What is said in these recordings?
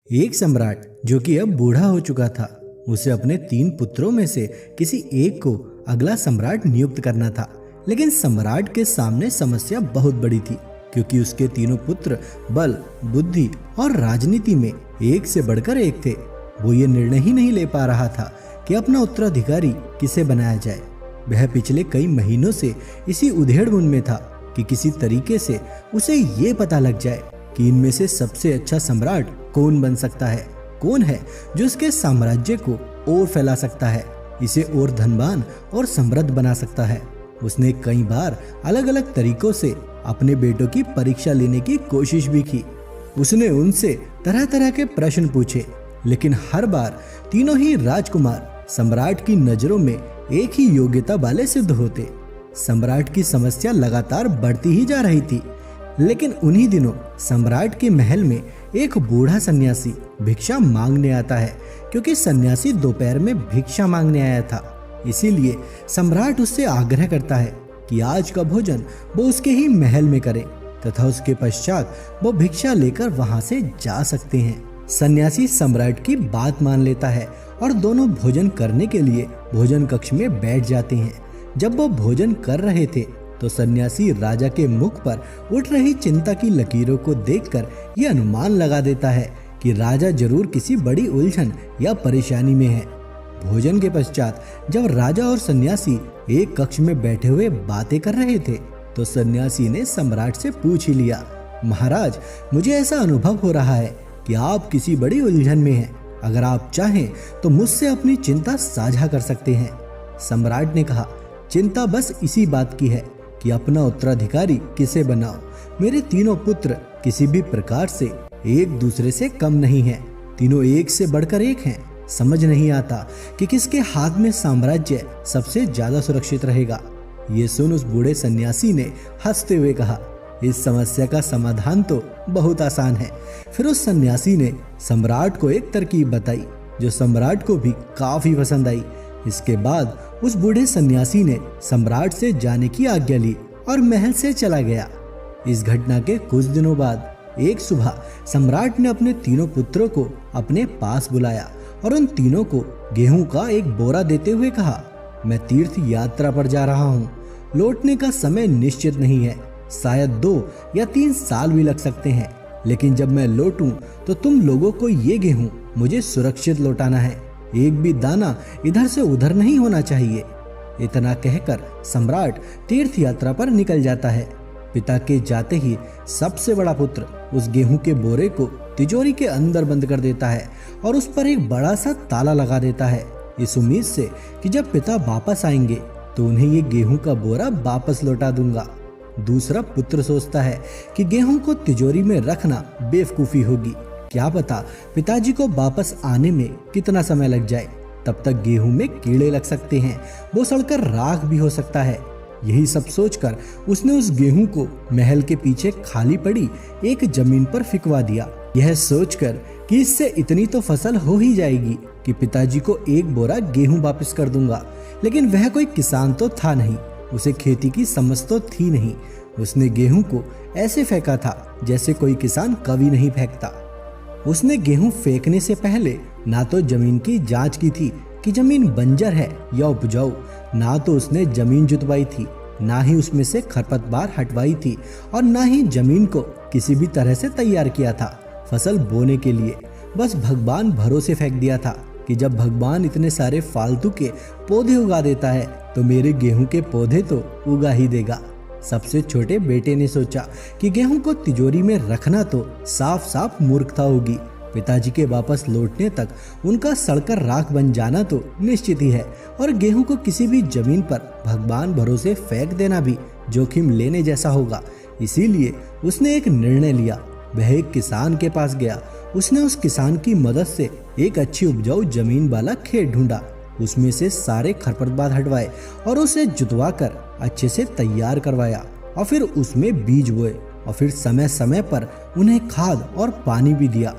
एक सम्राट जो कि अब बूढ़ा हो चुका था, उसे अपने 3 पुत्रों में से किसी एक को अगला सम्राट नियुक्त करना था। लेकिन सम्राट के सामने समस्या बहुत बड़ी थी, क्योंकि उसके तीनों पुत्र बल, बुद्धि और राजनीति में एक से बढ़कर एक थे। वो ये निर्णय ही नहीं ले पा रहा था कि अपना उत्तराधिकारी किसे बनाया जाए। वह पिछले कई महीनों से इसी उधेड़बुन में था कि किसी तरीके से उसे ये पता लग जाए कि इनमें से सबसे अच्छा सम्राट कौन बन सकता है, कौन है जो उसके साम्राज्य को और फैला सकता है, इसे और धनवान और समृद्ध बना सकता है। उसने कई बार अलग अलग तरीकों से अपने बेटों की परीक्षा लेने की कोशिश भी की। उसने उनसे तरह तरह के प्रश्न पूछे, लेकिन हर बार तीनों ही राजकुमार सम्राट की नजरों में एक ही योग्यता वाले सिद्ध होते। सम्राट की समस्या लगातार बढ़ती ही जा रही थी। लेकिन उन्हीं दिनों सम्राट के महल में एक बूढ़ा सन्यासी भिक्षा मांगने आता है। क्योंकि सन्यासी दोपहर में भिक्षा मांगने आया था, इसीलिए सम्राट उससे आग्रह करता है कि आज का भोजन वो उसके ही महल में करे तथा उसके पश्चात वो भिक्षा लेकर वहां से जा सकते हैं। सन्यासी सम्राट की बात मान लेता है और दोनों भोजन करने के लिए भोजन कक्ष में बैठ जाते हैं। जब वो भोजन कर रहे थे तो सन्यासी राजा के मुख पर उठ रही चिंता की लकीरों को देखकर यह अनुमान लगा देता है कि राजा जरूर किसी बड़ी उलझन या परेशानी में है। भोजन के पश्चात जब राजा और सन्यासी एक कक्ष में बैठे हुए बातें कर रहे थे तो सन्यासी ने सम्राट से पूछ ही लिया, महाराज, मुझे ऐसा अनुभव हो रहा है कि आप किसी बड़ी उलझन में हैं। अगर आप चाहें तो मुझसे अपनी चिंता साझा कर सकते हैं। सम्राट ने कहा, चिंता बस इसी बात की है कि अपना उत्तराधिकारी किसे बनाओ। मेरे तीनों पुत्र किसी भी प्रकार से एक दूसरे से कम नहीं हैं। तीनों एक से बढ़कर एक हैं। समझ नहीं आता कि किसके हाथ में साम्राज्य सबसे ज्यादा सुरक्षित रहेगा। ये सुन उस बूढ़े सन्यासी ने हंसते हुए कहा, इस समस्या का समाधान तो बहुत आसान है। फिर उस सन्यासी ने सम्राट को एक तरकीब बताई जो सम्राट को भी काफी पसंद आई। इसके बाद उस बूढ़े सन्यासी ने सम्राट से जाने की आज्ञा ली और महल से चला गया। इस घटना के कुछ दिनों बाद एक सुबह सम्राट ने अपने तीनों पुत्रों को अपने पास बुलाया और उन तीनों को गेहूं का एक बोरा देते हुए कहा, मैं तीर्थ यात्रा पर जा रहा हूँ। लौटने का समय निश्चित नहीं है, शायद 2 या 3 साल भी लग सकते हैं। लेकिन जब मैं लौटूं तो तुम लोगों को ये गेहूं मुझे सुरक्षित लौटाना है। एक भी दाना इधर से उधर नहीं होना चाहिए। इतना कहकर सम्राट तीर्थ यात्रा पर निकल जाता है। पिता के जाते ही सबसे बड़ा पुत्र उस गेहूं के बोरे को तिजोरी के अंदर बंद कर देता है और उस पर एक बड़ा सा ताला लगा देता है, इस उम्मीद से कि जब पिता वापस आएंगे तो उन्हें ये गेहूं का बोरा वापस लौटा दूंगा। दूसरा पुत्र सोचता है कि गेहूं को तिजोरी में रखना बेवकूफी होगी। क्या पता पिताजी को वापस आने में कितना समय लग जाए। तब तक गेहूं में कीड़े लग सकते हैं, वो सड़कर राख भी हो सकता है। यही सब सोचकर उसने उस गेहूं को महल के पीछे खाली पड़ी एक जमीन पर फिकवा दिया, यह सोचकर कि इससे इतनी तो फसल हो ही जाएगी कि पिताजी को एक बोरा गेहूं वापस कर दूंगा। लेकिन वह कोई किसान तो था नहीं, उसे खेती की समझ तो थी नहीं। उसने गेहूं को ऐसे फेंका था जैसे कोई किसान कभी नहीं फेंकता। उसने गेहूं फेंकने से पहले ना तो जमीन की जांच की थी कि जमीन बंजर है या उपजाऊ, ना तो उसने जमीन जुतवाई थी, ना ही उसमें से खरपतवार हटवाई थी और ना ही जमीन को किसी भी तरह से तैयार किया था फसल बोने के लिए। बस भगवान भरोसे फेंक दिया था कि जब भगवान इतने सारे फालतू के पौधे उगा देता है तो मेरे गेहूं के पौधे तो उगा ही देगा। सबसे छोटे बेटे ने सोचा कि गेहूं को तिजोरी में रखना तो साफ साफ मूर्खता होगी। पिताजी के वापस लौटने तक उनका सड़कर राख बन जाना तो निश्चित ही है और गेहूं को किसी भी जमीन पर भगवान भरोसे फेंक देना भी जोखिम लेने जैसा होगा। इसीलिए उसने एक निर्णय लिया। वह एक किसान के पास गया। उसने उस किसान की मदद से एक अच्छी उपजाऊ जमीन वाला खेत ढूंढा, उसमें से सारे खरपतवार हटवाए और उसे जुतवा कर अच्छे से तैयार करवाया और फिर उसमें बीज बोए और फिर समय समय पर उन्हें खाद और पानी भी दिया।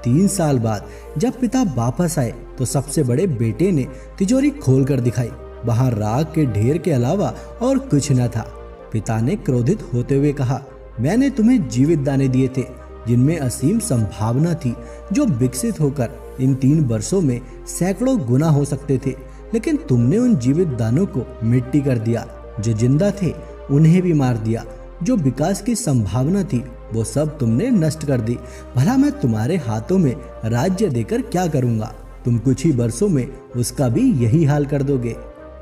3 साल बाद जब पिता वापस आए तो सबसे बड़े बेटे ने तिजोरी खोलकर दिखाई। वहां राख के ढेर के अलावा और कुछ न था। पिता ने क्रोधित होते हुए कहा, मैंने तुम्हें जीवित दाने दिए थे जिनमें असीम संभावना थी, जो विकसित होकर इन 3 वर्षों में सैकड़ों गुना हो सकते थे। लेकिन तुमने उन जीवित दानों को मिट्टी कर दिया, जो जिंदा थे उन्हें भी मार दिया। जो विकास की संभावना थी वो सब तुमने नष्ट कर दी। भला मैं तुम्हारे हाथों में राज्य देकर क्या करूंगा? तुम कुछ ही वर्षों में उसका भी यही हाल कर दोगे।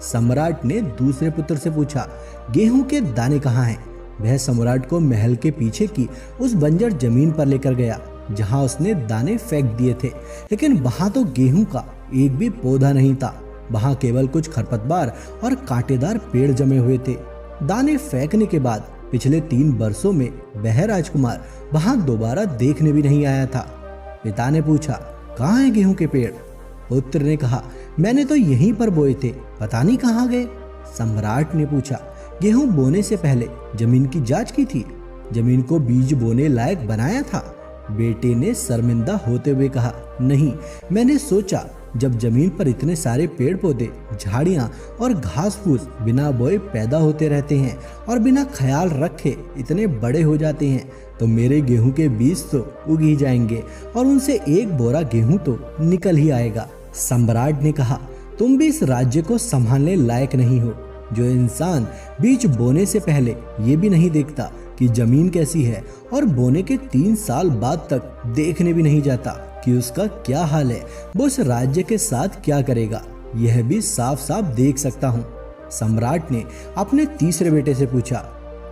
सम्राट ने दूसरे पुत्र से पूछा, गेहूं के दाने कहाँ हैं? वह सम्राट को महल के पीछे की उस बंजर जमीन पर लेकर गया जहां उसने दाने फेंक दिए थे। लेकिन वहां तो गेहूं का एक भी पौधा नहीं था। वहां केवल कुछ खरपतवार और कांटेदार पेड़ जमे हुए थे। दाने फेंकने के बाद पिछले 3 वर्षों में वह राजकुमार वहां दोबारा देखने भी नहीं आया था। पिता ने पूछा, कहाँ है गेहूं के पेड़? पुत्र ने कहा, मैंने तो यहीं पर बोए थे, पता नहीं कहाँ गए। सम्राट ने पूछा, गेहूं बोने से पहले जमीन की जांच की थी? जमीन को बीज बोने लायक बनाया था? बेटे ने शर्मिंदा होते हुए कहा, नहीं, मैंने सोचा जब जमीन पर इतने सारे पेड़ पौधे, झाड़ियां और घास फूस बिना बोए पैदा होते रहते हैं और बिना ख्याल रखे इतने बड़े हो जाते हैं, तो मेरे गेहूं के बीज तो उग ही जाएंगे और उनसे एक बोरा गेहूं तो निकल ही आएगा। सम्राट ने कहा, तुम भी इस राज्य को संभालने लायक नहीं हो। जो इंसान बीज बोने से पहले ये भी नहीं देखता कि जमीन कैसी है और बोने के 3 साल बाद तक देखने भी नहीं जाता कि उसका क्या हाल है, वो उस राज्य के साथ क्या करेगा, यह भी साफ साफ देख सकता हूँ। सम्राट ने अपने तीसरे बेटे से पूछा,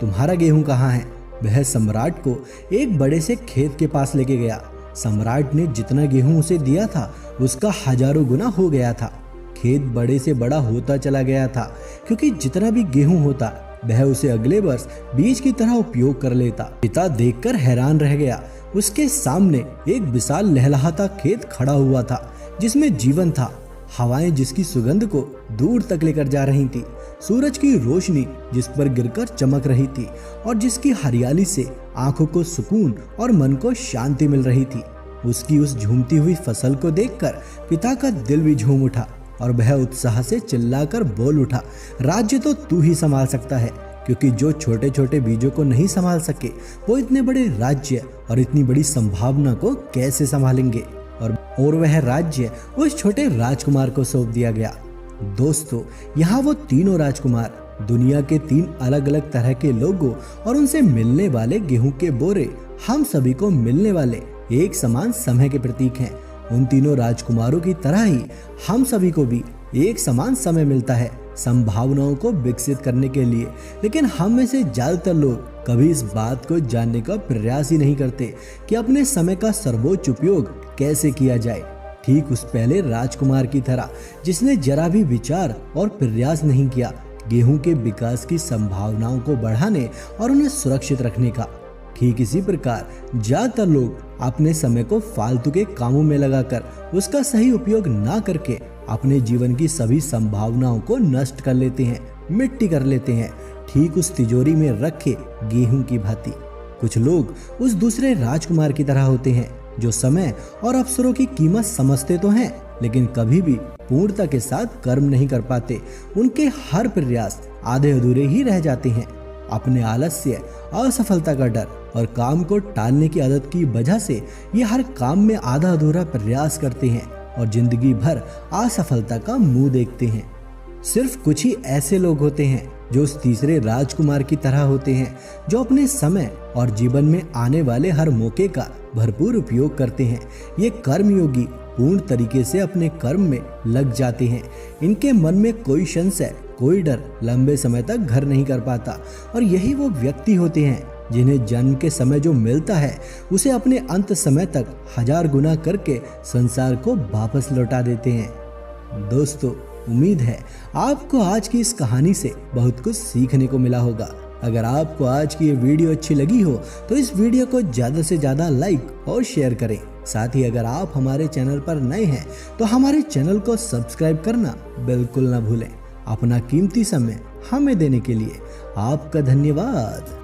तुम्हारा गेहूं कहाँ है? वह सम्राट को एक बड़े से खेत के पास लेके गया। सम्राट ने जितना गेहूं उसे दिया था उसका हजारों गुना हो गया था। खेत बड़े से बड़ा होता चला गया था, क्योंकि जितना भी गेहूं होता वह उसे अगले वर्ष बीज की तरह उपयोग कर लेता। पिता देखकर हैरान रह गया। उसके सामने एक विशाल लहलहाता खेत खड़ा हुआ था जिसमें जीवन था। हवाएं जिसकी सुगंध को दूर तक लेकर जा रही थी, सूरज की रोशनी जिस पर गिरकर चमक रही थी और जिसकी हरियाली से आंखों को सुकून और मन को शांति मिल रही थी। उसकी उस झूमती हुई फसल को देखकर पिता का दिल भी झूम उठा और वह उत्साह से चिल्लाकर बोल उठा, राज्य तो तू ही संभाल सकता है, क्योंकि जो छोटे छोटे बीजों को नहीं संभाल सके वो इतने बड़े राज्य और इतनी बड़ी संभावना को कैसे संभालेंगे। और वह राज्य उस छोटे राजकुमार को सौंप दिया गया। दोस्तों, यहाँ वो तीनों राजकुमार दुनिया के 3 अलग अलग तरह के लोगों और उनसे मिलने वाले गेहूं के बोरे, हम सभी को मिलने वाले एक समान समय के प्रतीक हैं। उन तीनों राजकुमारों की तरह ही हम सभी को भी एक समान समय मिलता है संभावनाओं को विकसित करने के लिए। लेकिन हम में से ज्यादातर लोग कभी इस बात को जानने का प्रयास ही नहीं करते कि अपने समय का सर्वोच्च उपयोग कैसे किया जाए। ठीक उस पहले राजकुमार की तरह जिसने जरा भी विचार और प्रयास नहीं किया गेहूं के विकास की संभावनाओं को बढ़ाने और उन्हें सुरक्षित रखने का। ठीक इसी प्रकार ज्यादातर लोग अपने समय को फालतू के कामों में लगाकर उसका सही उपयोग ना करके अपने जीवन की सभी संभावनाओं को नष्ट कर लेते हैं, मिट्टी कर लेते हैं, ठीक उस तिजोरी में रखे गेहूं की भांति। कुछ लोग उस दूसरे राजकुमार की तरह होते हैं जो समय और अवसरों की कीमत समझते तो हैं, लेकिन कभी भी पूर्णता के साथ कर्म नहीं कर पाते। उनके हर प्रयास आधे अधूरे ही रह जाते हैं। अपने आलस्य, असफलता का डर और काम को टालने की आदत की वजह से ये हर काम में आधा अधूरा प्रयास करते हैं और जिंदगी भर असफलता का मुंह देखते हैं। सिर्फ कुछ ही ऐसे लोग होते हैं जो उस तीसरे राजकुमार की तरह होते हैं, जो अपने समय और जीवन में आने वाले हर मौके का भरपूर उपयोग करते हैं। ये कर्मयोगी पूर्ण तरीके से अपने कर्म में लग जाते हैं। इनके मन में कोई संशय, कोई डर लंबे समय तक घर नहीं कर पाता। और यही वो व्यक्ति होते हैं जिन्हें जन्म के समय जो मिलता है उसे अपने अंत समय तक 1000 गुना करके संसार को वापस लौटा देते हैं। दोस्तों, उम्मीद है आपको आज की इस कहानी से बहुत कुछ सीखने को मिला होगा। अगर आपको आज की ये वीडियो अच्छी लगी हो तो इस वीडियो को ज़्यादा से ज़्यादा लाइक और शेयर करें। साथ ही अगर आप हमारे चैनल पर नए हैं तो हमारे चैनल को सब्सक्राइब करना बिल्कुल ना भूलें। अपना कीमती समय हमें देने के लिए आपका धन्यवाद।